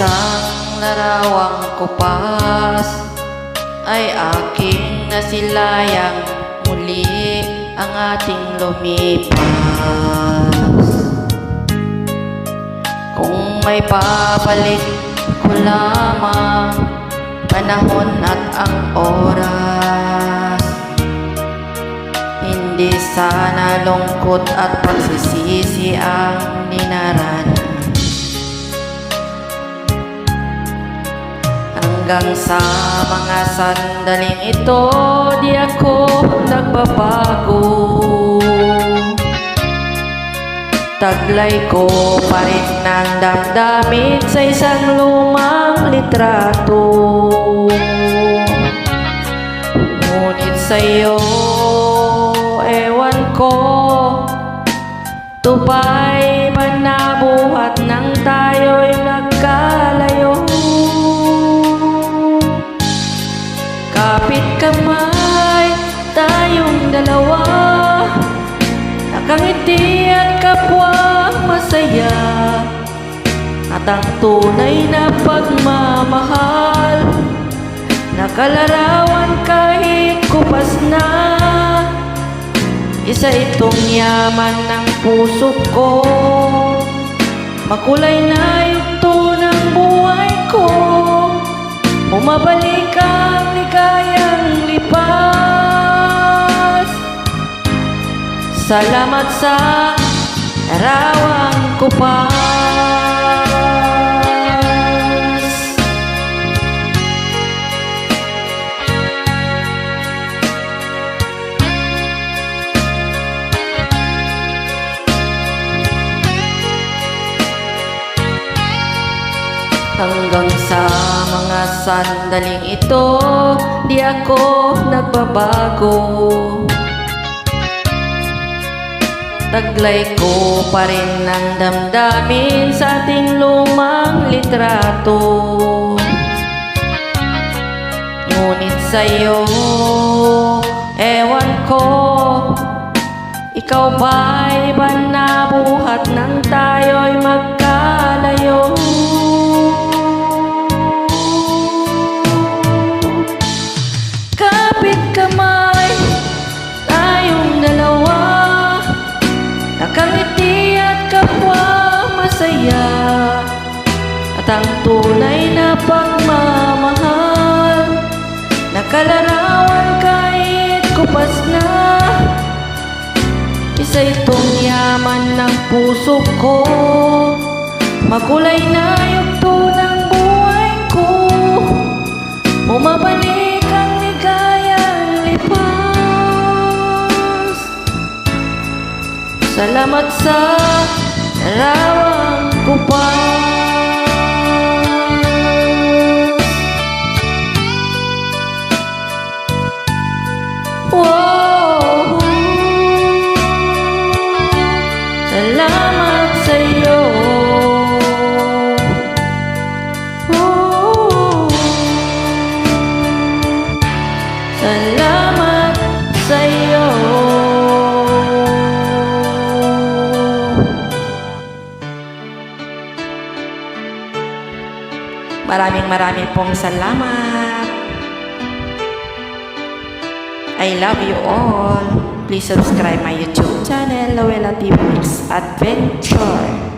isang larawang kupas ay aking nasilayang muli ang ating lumipas. Kung may papalit ko lamang panahon at ang oras, hindi sana lungkot at pagsisisi ang dinaranas. Hanggang sa mga sandaling ito, di ako nagbabago. Taglay ko pa rin ng damdamin sa isang lumang litrato. Ngunit sa'yo, ewan ko, tupay ba nabuhat nang tayo'y nagkalayo? Kapit kamay tayong dalawa, nakangiti at kapwa masaya, at ang tunay na pagmamahal, nakalarawan kahit kupas na. Isa itong yaman ng puso ko, makulay na yugto ng buhay ko. Bumabalik ang ligayang lipas. Salamat sa larawang kupas. Hanggang sa mga sandaling ito, di ako nagbabago. Taglay ko pa rin ang damdamin sa ating lumang litrato. Ngunit sa'yo, ewan ko, ikaw ba'y ba nabuhat nang tayo'y magkalayo? Kamay tayong dalawa, nakangiti at kapwa masaya, at ang tunay na pagmamahal, nakalarawan kahit kupas na. Isa itong yaman ng puso ko, makulay na yugto ng buhay ko. Bumabalik ang ligayang lipas. Salamat sa larawang kupas. Wow. Salamat sa'yo. Salamat sa'yo. Maraming pong salamat. I love you all. Please subscribe my YouTube channel, Lowella TV Adventure.